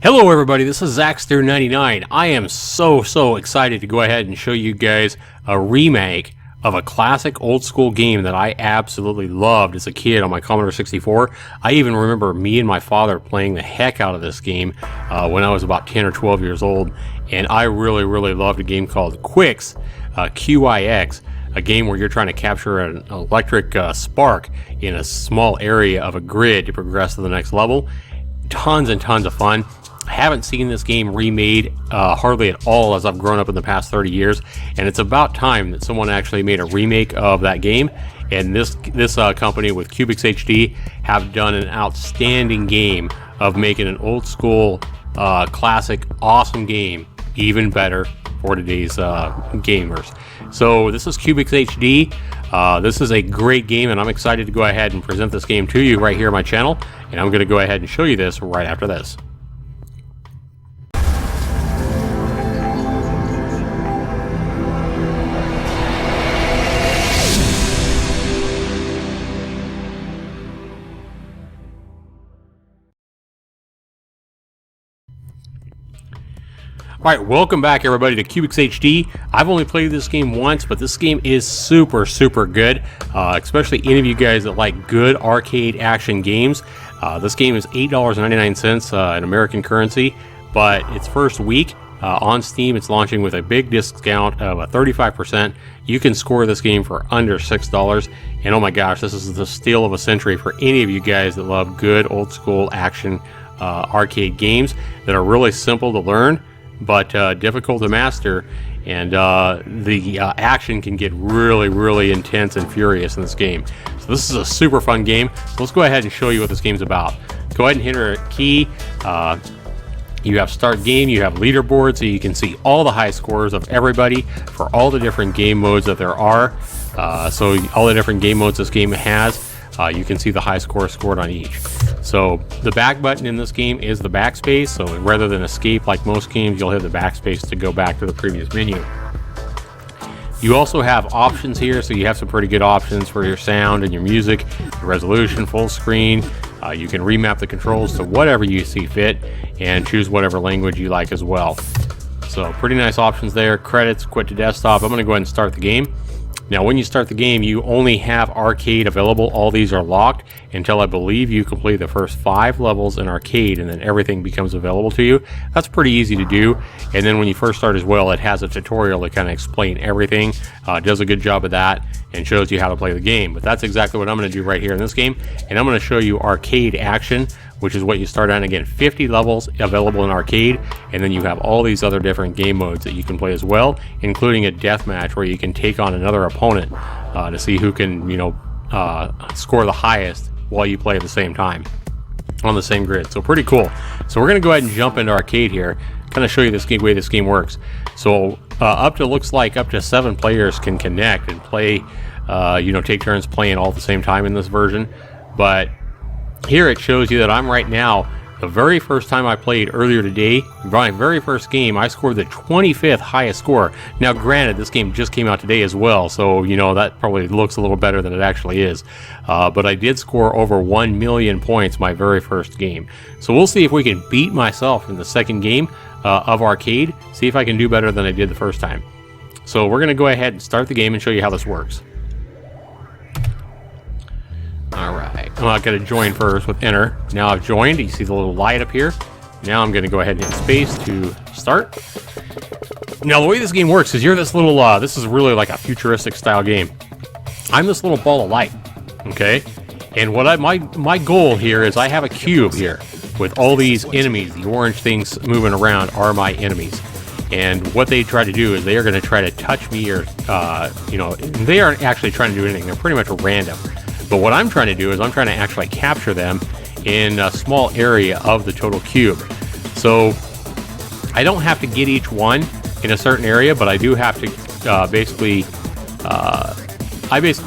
Hello everybody, this is Zackster99. I am so excited to go ahead and show you guys a remake of a classic old school game that I absolutely loved as a kid on my Commodore 64. I even remember me and my father playing the heck out of this game when I was about 10 or 12 years old, and I really loved a game called Cubixx, Qix, a game where you're trying to capture an electric spark in a small area of a grid to progress to the next level. Tons and tons of fun. I haven't seen this game remade hardly at all as I've grown up in the past 30 years, and it's about time that someone actually made a remake of that game. And this company with Cubixx HD have done an outstanding game of making an old school classic awesome game even better for today's gamers. So this is Cubixx HD. This is a great game, and I'm excited to go ahead and present this game to you right here on my channel, and I'm going to go ahead and show you this right after this. Alright, welcome back everybody to Cubixx HD. I've only played this game once, but this game is super good, especially any of you guys that like good arcade action games. This game is $8.99 in American currency, but its first week on Steam, it's launching with a big discount of 35%. You can score this game for under $6, and oh my gosh, this is the steal of a century for any of you guys that love good old school action arcade games that are really simple to learn but difficult to master, and the action can get really intense and furious in this game. So this is a super fun game. So let's go ahead and show you what this game's about. Go ahead and enter a key. You have start game, you have leaderboard, so you can see all the high scores of everybody for all the different game modes that there are. So all the different game modes this game has, you can see the high score scored on each. So the back button in this game is the backspace, so rather than escape like most games, you'll hit the backspace to go back to the previous menu. You also have options here, so you have some pretty good options for your sound and your music, your resolution, full screen. You can remap the controls to whatever you see fit and choose whatever language you like as well. So pretty nice options there. Credits, quit to desktop. I'm going to go ahead and start the game. Now when you start the game, you only have arcade available. All these are locked until I believe you complete the first 5 levels in arcade, and then everything becomes available to you. That's pretty easy to do. And then when you first start as well, it has a tutorial to kind of explain everything. It does a good job of that and shows you how to play the game. But that's exactly what I'm going to do right here in this game. And I'm going to show you arcade action, which is what you start on. Again, 50 levels available in arcade, and then you have all these other different game modes that you can play as well, including a death match where you can take on another opponent to see who can, score the highest while you play at the same time on the same grid. So pretty cool. So we're going to go ahead and jump into arcade here, kind of show you this game, way this game works. So looks like up to 7 players can connect and play, take turns playing all at the same time in this version. But here it shows you that I'm right now, the very first time I played earlier today, my very first game, I scored the 25th highest score. Now granted, this game just came out today as well, so that probably looks a little better than it actually is. But I did score over 1 million points my very first game. So we'll see if we can beat myself in the second game of arcade, see if I can do better than I did the first time. So we're going to go ahead and start the game and show you how this works. Alright, well, I've got to join first with enter. Now I've joined, you see the little light up here. Now I'm going to go ahead and hit space to start. Now the way this game works is you're this little, this is really like a futuristic style game. I'm this little ball of light, okay? And what my goal here is I have a cube here with all these enemies. The orange things moving around are my enemies. And what they try to do is they are going to try to touch me or, they aren't actually trying to do anything. They're pretty much random. But what I'm trying to do is I'm trying to actually capture them in a small area of the total cube. So I don't have to get each one in a certain area, but I do have to basically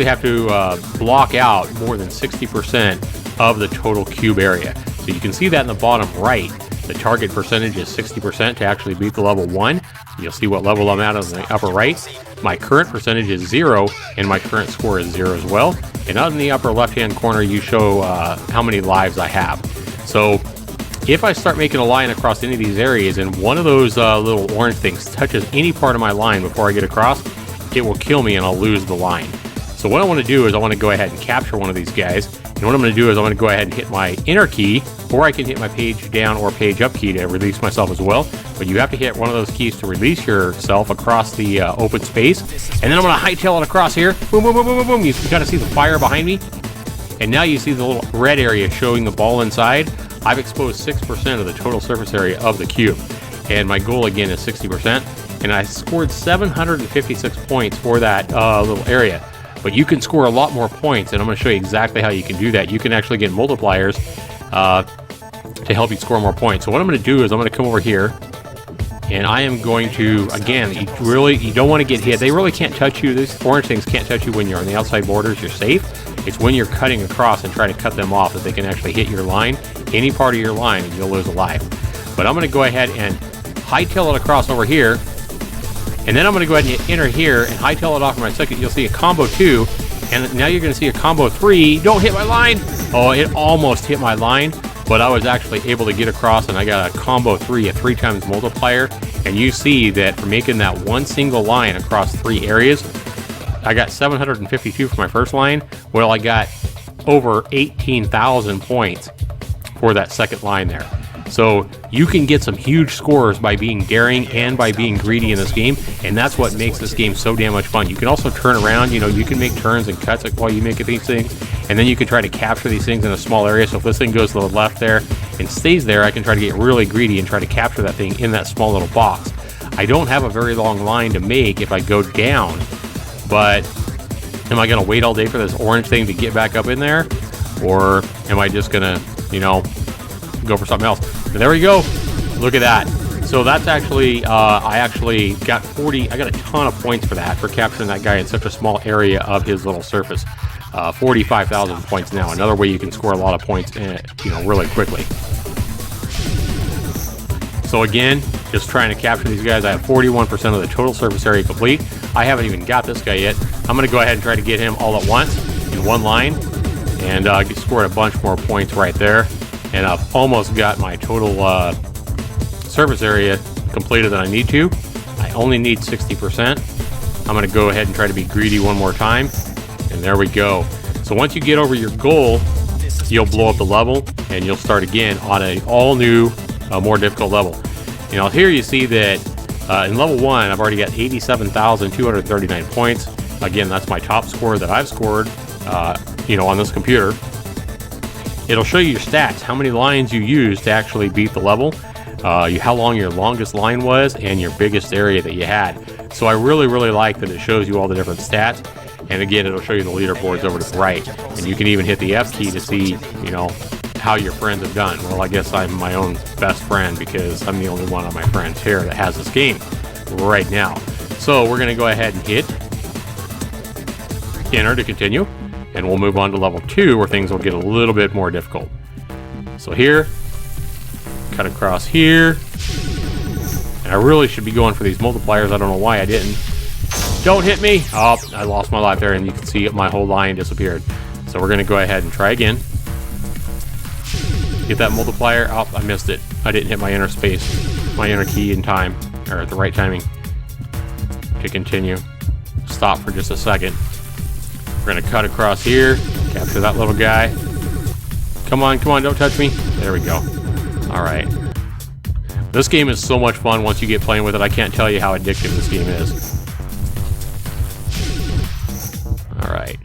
have to block out more than 60% of the total cube area. So you can see that in the bottom right. The target percentage is 60% to actually beat the level 1. You'll see what level I'm at on the upper right. My current percentage is 0, and my current score is 0 as well. And out in the upper left-hand corner, you show how many lives I have. So if I start making a line across any of these areas and one of those little orange things touches any part of my line before I get across, it will kill me and I'll lose the line. So what I want to do is I want to go ahead and capture one of these guys. And what I'm going to do is I'm going to go ahead and hit my enter key, or I can hit my page down or page up key to release myself as well. But you have to hit one of those keys to release yourself across the open space. And then I'm going to hightail it across here. Boom, boom, boom, boom, boom, boom. You got to see the fire behind me. And now you see the little red area showing the ball inside. I've exposed 6% of the total surface area of the cube. And my goal again is 60%. And I scored 756 points for that little area. But you can score a lot more points, and I'm going to show you exactly how you can do that. You can actually get multipliers to help you score more points. So what I'm going to do is I'm going to come over here, and I am going to, again, you don't want to get hit. They really can't touch you. These orange things can't touch you when you're on the outside borders. You're safe. It's when you're cutting across and trying to cut them off that they can actually hit your line, any part of your line, and you'll lose a life. But I'm going to go ahead and hightail it across over here. And then I'm going to go ahead and hit enter here and hightail it off for my second. You'll see a combo 2, and now you're going to see a combo 3. Don't hit my line! Oh, it almost hit my line, but I was actually able to get across, and I got a combo 3, a 3 times multiplier. And you see that for making that one single line across 3 areas, I got 752 for my first line. Well, I got over 18,000 points for that second line there. So you can get some huge scores by being daring and by being greedy in this game, and that's what makes this game so damn much fun. You can also turn around, you can make turns and cuts while you make these things, and then you can try to capture these things in a small area. So if this thing goes to the left there and stays there, I can try to get really greedy and try to capture that thing in that small little box. I don't have a very long line to make if I go down, but am I going to wait all day for this orange thing to get back up in there, or am I just going to, go for something else? And there we go. Look at that. So that's actually, I actually got I got a ton of points for that, for capturing that guy in such a small area of his little surface. 45,000 points now. Another way you can score a lot of points, really quickly. So again, just trying to capture these guys. I have 41% of the total surface area complete. I haven't even got this guy yet. I'm going to go ahead and try to get him all at once in one line, and scored a bunch more points right there. And I've almost got my total surface area completed that I need to. I only need 60%. I'm going to go ahead and try to be greedy one more time. And there we go. So once you get over your goal, you'll blow up the level and you'll start again on an all new, more difficult level. Here you see that in level 1, I've already got 87,239 points. Again, that's my top score that I've scored, on this computer. It'll show you your stats, how many lines you used to actually beat the level, how long your longest line was, and your biggest area that you had. So I really, really like that it shows you all the different stats. And again, it'll show you the leaderboards over to the right. And you can even hit the F key to see, how your friends have done. Well, I guess I'm my own best friend because I'm the only one of my friends here that has this game right now. So we're going to go ahead and hit enter to continue. And we'll move on to level 2 where things will get a little bit more difficult. So here, cut across here. And I really should be going for these multipliers. I don't know why I didn't. Don't hit me. Oh, I lost my life there, and you can see my whole line disappeared. So we're going to go ahead and try again. Get that multiplier. Oh, I missed it. I didn't hit my enter key in time, or at the right timing. To continue. Stop for just a second. We're going to cut across here, capture that little guy. Come on, don't touch me. There we go. All right. This game is so much fun once you get playing with it. I can't tell you how addictive this game is. All right.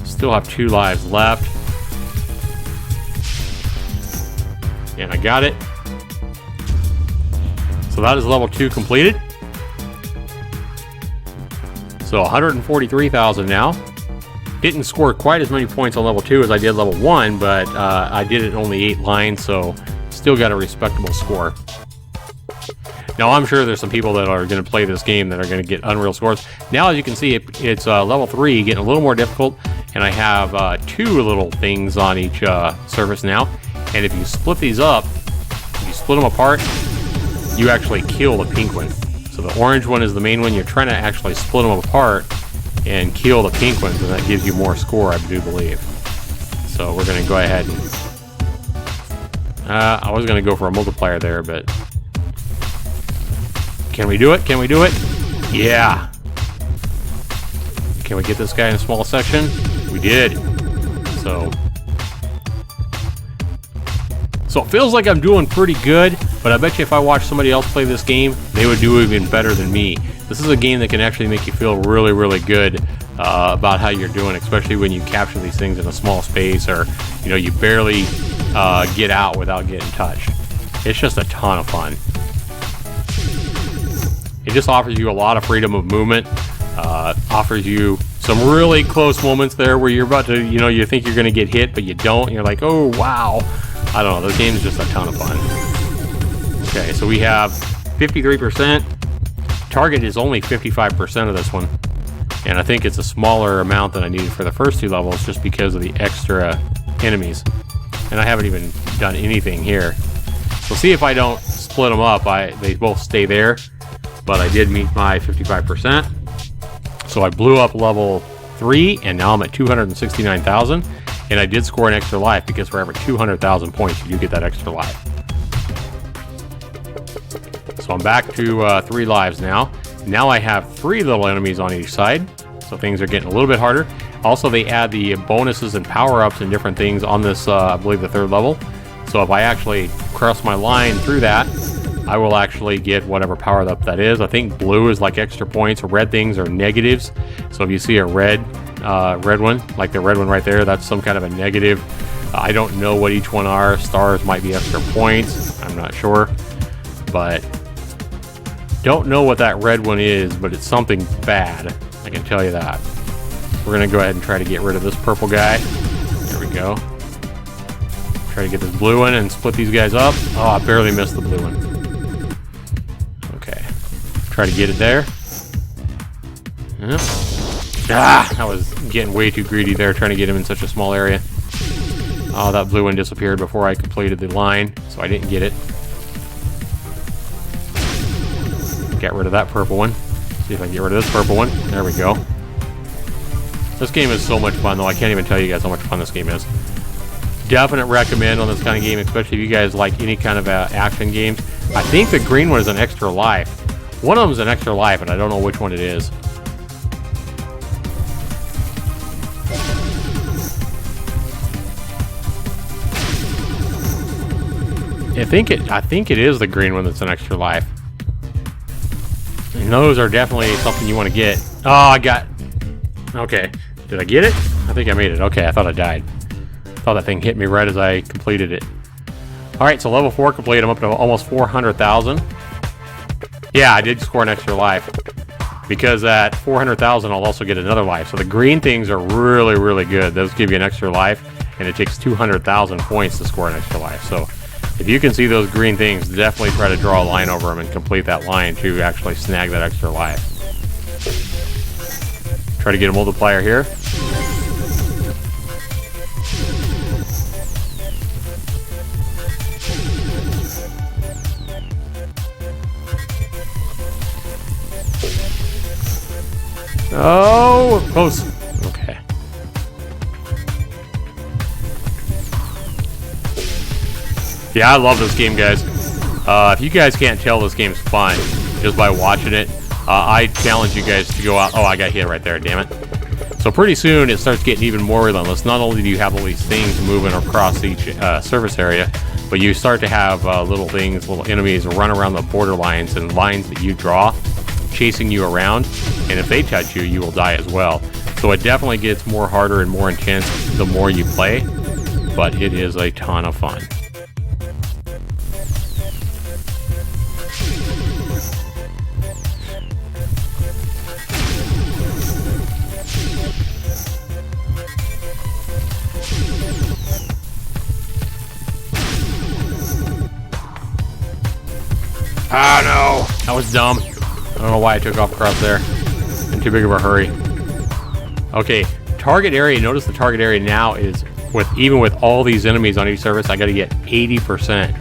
Still have 2 lives left. And I got it. So that is level 2 completed. So 143,000 now. Didn't score quite as many points on level 2 as I did level 1, but I did it in only 8 lines, so still got a respectable score. Now I'm sure there's some people that are going to play this game that are going to get unreal scores. Now as you can see, it's level 3, getting a little more difficult, and I have 2 little things on each surface now. And if you split these up, if you split them apart, you actually kill the pink one. So the orange one is the main one. You're trying to actually split them apart and kill the pink ones, and that gives you more score, I do believe. So we're going to go ahead and I was going to go for a multiplier there, but... Can we do it? Can we do it? Yeah. Can we get this guy in a small section? We did. So it feels like I'm doing pretty good, but I bet you if I watched somebody else play this game, they would do even better than me. This is a game that can actually make you feel really, really good about how you're doing, especially when you capture these things in a small space, or you barely get out without getting touched. It's just a ton of fun. It just offers you a lot of freedom of movement. Offers you some really close moments there where you're about to, you think you're going to get hit, but you don't. You're like, oh, wow. I don't know. The game's just a ton of fun. Okay, so we have 53%. Target is only 55% of this one. And I think it's a smaller amount than I needed for the first 2 levels just because of the extra enemies. And I haven't even done anything here. We'll see if I don't split them up. They both stay there. But I did meet my 55%. So I blew up level 3, and now I'm at 269,000. And I did score an extra life, because for every 200,000 points, you do get that extra life. So I'm back to 3 lives now. Now I have 3 little enemies on each side. So things are getting a little bit harder. Also, they add the bonuses and power-ups and different things on this, I believe, the 3rd level. So if I actually cross my line through that, I will actually get whatever power up that is. I think blue is like extra points. Red things are negatives. So if you see a red one, like the red one right there, that's some kind of a negative. I don't know what each one are. Stars might be extra points. I'm not sure. But don't know what that red one is, but it's something bad. I can tell you that. We're going to go ahead and try to get rid of this purple guy. There we go. Try to get this blue one and split these guys up. Oh, I barely missed the blue one. Try to get it there. Yep. I was getting way too greedy there, trying to get him in such a small area. Oh, that blue one disappeared before I completed the line, so I didn't get it. Get rid of that purple one. See if I can get rid of this purple one. There we go. This game is so much fun, though. I can't even tell you guys how much fun this game is. Definite recommend on this kind of game, especially if you guys like any kind of action games. I think the green one is an extra life. One of them is an extra life, and I don't know which one it is. I think it is the green one that's an extra life. And those are definitely something you want to get. Oh, I got... Okay. Did I get it? I think I made it. Okay, I thought I died. Thought that thing hit me right as I completed it. Alright, so level 4 complete. I'm up to almost 400,000. Yeah, I did score an extra life. Because at 400,000, I'll also get another life. So the green things are really, really good. Those give you an extra life. And it takes 200,000 points to score an extra life. So if you can see those green things, definitely try to draw a line over them and complete that line to actually snag that extra life. Try to get a multiplier here. Oh, close. Okay. Yeah, I love this game, guys. If you guys can't tell this game's fun just by watching it, I challenge you guys to go out. Oh, I got hit right there, damn it. So pretty soon it starts getting even more relentless. Not only do you have all these things moving across each surface area, but you start to have little things, little enemies run around the border lines and lines that you draw, chasing you around, and if they touch you, you will die as well. So it definitely gets more harder and more intense the more you play, but it is a ton of fun. Ah, no! That was dumb. I don't know why I took off across there. In too big of a hurry. Okay, target area. Notice the target area now is, even with all these enemies on each surface, I got to get 80%.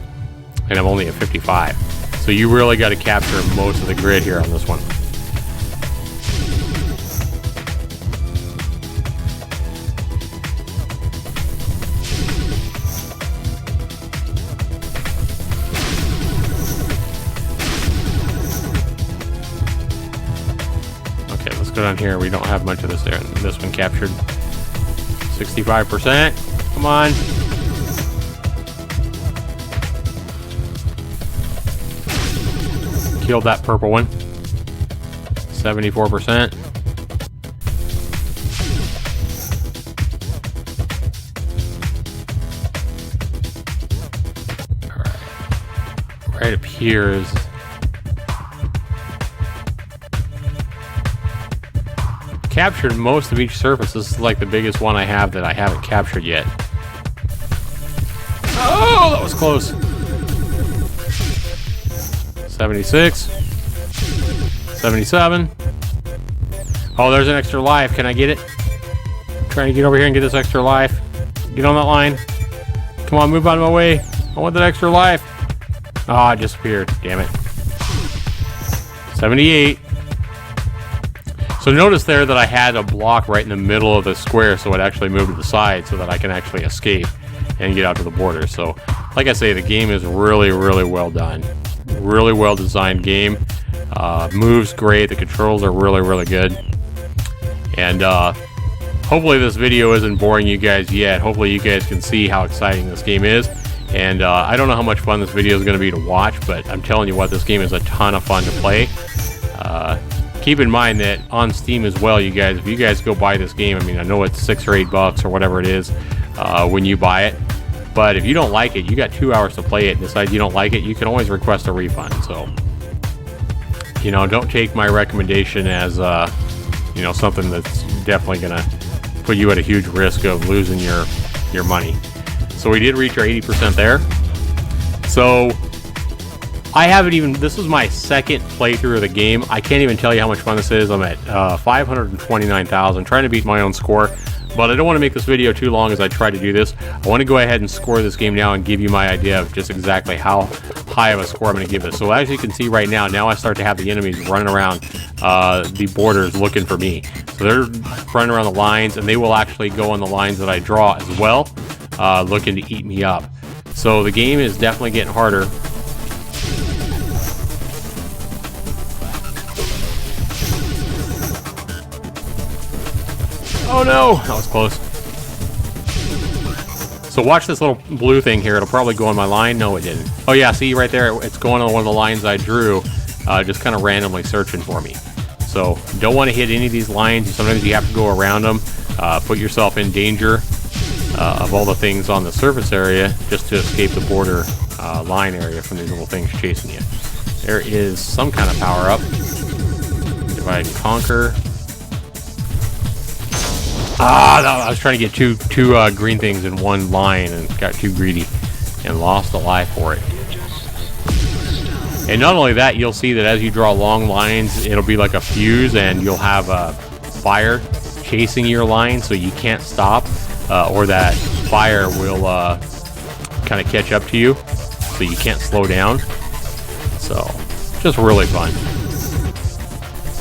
And I'm only at 55. So you really got to capture most of the grid here on this one. go down here. We don't have much of this there. This one captured 65%. Come on. Killed that purple one. 74%. Right up here is captured most of each surface. This is like the biggest one I have that I haven't captured yet. Oh, that was close. 76, 77. Oh, there's an extra life. Can I get it? I'm trying to get over here and get this extra life. Get on that line. Come on, move out of my way. I want that extra life. Oh, it disappeared. Damn it. 78. So notice there that I had a block right in the middle of the square, so it actually moved to the side so that I can actually escape and get out to the border. So, like I say, the game is really, really well done. Really well designed game. Moves great. The controls are really, really good. And hopefully this video isn't boring you guys yet. Hopefully you guys can see how exciting this game is. And I don't know how much fun this video is going to be to watch, but I'm telling you what, this game is a ton of fun to play. Keep in mind that on Steam as well, you guys, if you guys go buy this game, I mean, I know it's $6 or $8 or whatever it is when you buy it, but if you don't like it, you got 2 hours to play it and decide you don't like it, you can always request a refund. So, you know, don't take my recommendation as, you know, something that's definitely going to put you at a huge risk of losing your money. So we did reach our 80% there. So I haven't even, this is my second playthrough of the game. I can't even tell you how much fun this is. I'm at 529,000, trying to beat my own score. But I don't want to make this video too long as I try to do this. I want to go ahead and score this game now and give you my idea of just exactly how high of a score I'm going to give this. So as you can see right now, now I start to have the enemies running around the borders looking for me. So they're running around the lines, and they will actually go on the lines that I draw as well, looking to eat me up. So the game is definitely getting harder. Oh no, that was close. So watch this little blue thing here. It'll probably go on my line. No, it didn't. Oh yeah, see right there, it's going on one of the lines I drew, just kind of randomly searching for me. So don't want to hit any of these lines. Sometimes you have to go around them, put yourself in danger of all the things on the surface area just to escape the border line area from these little things chasing you. There is some kind of power up. Divide and conquer. I was trying to get two green things in one line and got too greedy and lost a life for it. And not only that, you'll see that as you draw long lines, it'll be like a fuse, and you'll have fire chasing your line, so you can't stop, or that fire will kind of catch up to you, so you can't slow down. So, just really fun.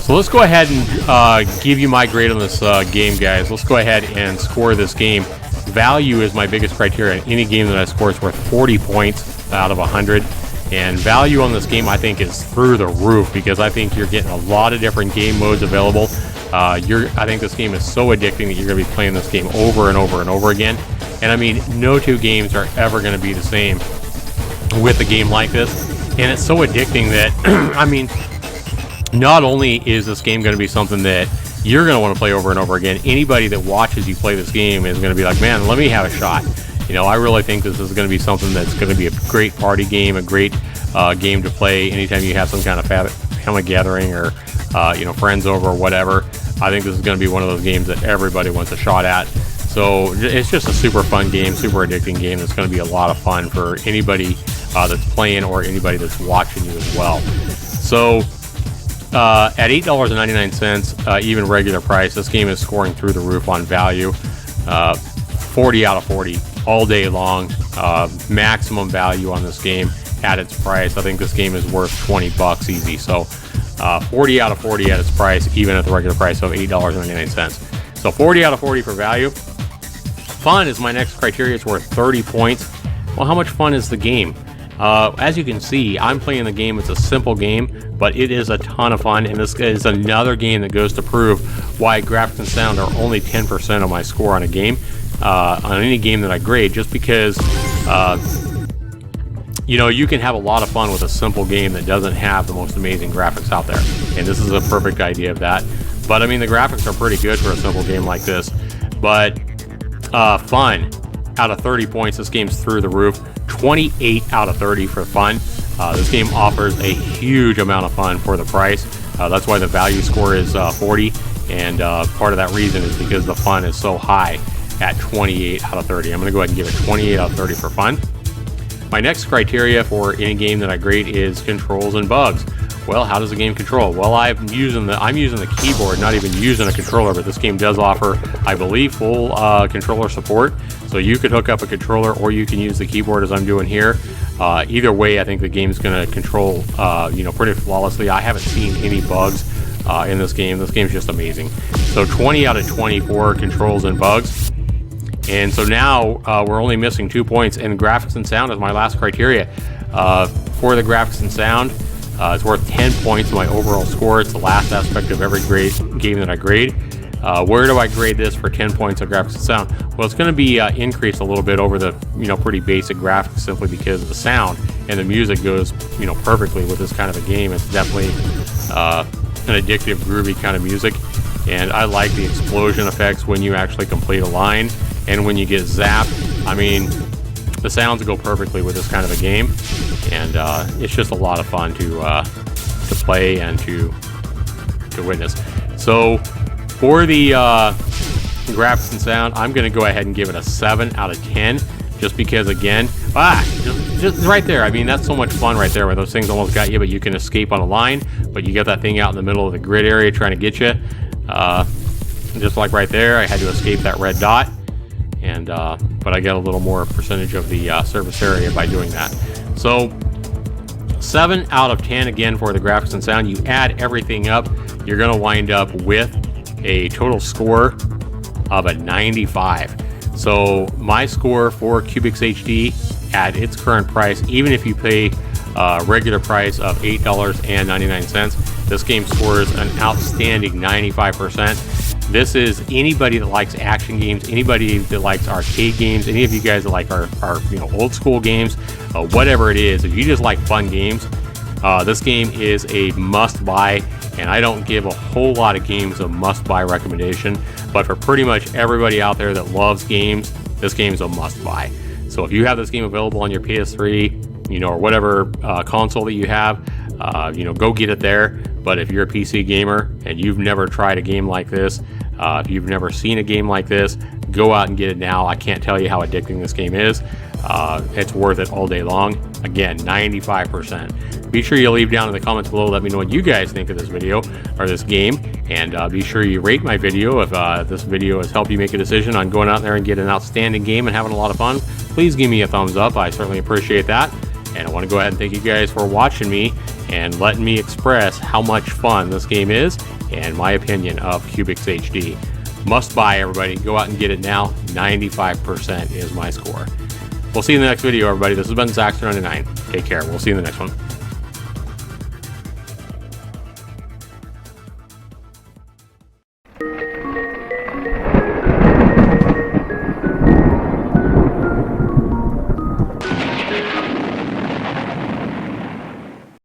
So let's go ahead and give you my grade on this game, guys. Let's go ahead and score this game. Value is my biggest criteria. Any game that I score is worth 40 points out of 100. And value on this game, I think, is through the roof, because I think you're getting a lot of different game modes available. I think this game is so addicting that you're going to be playing this game over and over and over again. And I mean, no two games are ever going to be the same with a game like this. And it's so addicting that, I mean, not only is this game going to be something that you're going to want to play over and over again, anybody that watches you play this game is going to be like, man, let me have a shot. You know, I really think this is going to be something that's going to be a great party game, a great game to play anytime you have some kind of family gathering or, you know, friends over or whatever. I think this is going to be one of those games that everybody wants a shot at. So it's just a super fun game, super addicting game that's going to be a lot of fun for anybody that's playing or anybody that's watching you as well. So at $8.99, even regular price, this game is scoring through the roof on value. 40 out of 40 all day long. Maximum value on this game at its price. I think this game is worth 20 bucks easy. So 40 out of 40 at its price, even at the regular price of $8.99. So 40 out of 40 for value. Fun is my next criteria. It's worth 30 points. Well, how much fun is the game? As you can see, I'm playing the game. It's a simple game, but it is a ton of fun, and this is another game that goes to prove why graphics and sound are only 10% of my score on a game, on any game that I grade, just because you know, you can have a lot of fun with a simple game that doesn't have the most amazing graphics out there, and this is a perfect idea of that. But I mean, the graphics are pretty good for a simple game like this, but fun, out of 30 points, this game's through the roof. 28 out of 30 for fun. This game offers a huge amount of fun for the price. That's why the value score is 40, and part of that reason is because the fun is so high at 28 out of 30. I'm going to go ahead and give it 28 out of 30 for fun. My next criteria for any game that I grade is controls and bugs. Well, how does the game control? Well, I'm using the keyboard, not even using a controller, but this game does offer, I believe, full controller support. So you could hook up a controller, or you can use the keyboard as I'm doing here. Either way, I think the game's going to control, you know, pretty flawlessly. I haven't seen any bugs in this game. This game's just amazing. So 20 out of 24 controls and bugs. And so now we're only missing 2 points, and graphics and sound is my last criteria. For the graphics and sound, it's worth 10 points in my overall score. It's the last aspect of every game that I grade. Where do I grade this for 10 points of graphics and sound? Well, it's going to be increased a little bit over the, you know, pretty basic graphics, simply because of the sound, and the music goes, you know, perfectly with this kind of a game. It's definitely an addictive, groovy kind of music, and I like the explosion effects when you actually complete a line, and when you get zapped. I mean, the sounds go perfectly with this kind of a game, and it's just a lot of fun to play and to witness. So for the graphics and sound, I'm going to go ahead and give it a 7 out of 10, just because, again, just right there. I mean, that's so much fun right there, where those things almost got you, but you can escape on a line, but you got that thing out in the middle of the grid area trying to get you. Just like right there, I had to escape that red dot, and but I get a little more percentage of the surface area by doing that. So 7 out of 10 again for the graphics and sound. You add everything up, you're going to wind up with a total score of a 95. So my score for Cubixx HD at its current price, even if you pay regular price of $8.99, this game scores an outstanding 95%. This is anybody that likes action games, anybody that likes arcade games, any of you guys that like our you know, old school games, whatever it is. If you just like fun games, this game is a must-buy, and I don't give a whole lot of games a must-buy recommendation, but for pretty much everybody out there that loves games, this game's a must-buy. So if you have this game available on your PS3, you know, or whatever console that you have, you know, go get it there. But if you're a PC gamer and you've never tried a game like this, if you've never seen a game like this, go out and get it now. I can't tell you how addicting this game is. It's worth it all day long. Again, 95%. Be sure you leave down in the comments below, let me know what you guys think of this video or this game, and be sure you rate my video. If this video has helped you make a decision on going out there and get an outstanding game and having a lot of fun, please give me a thumbs up. I certainly appreciate that. And I want to go ahead and thank you guys for watching me and letting me express how much fun this game is and my opinion of Cubixx HD. Must buy, everybody. Go out and get it now. 95% is my score. We'll see you in the next video, everybody. This has been Zaxter99. Take care. We'll see you in the next one.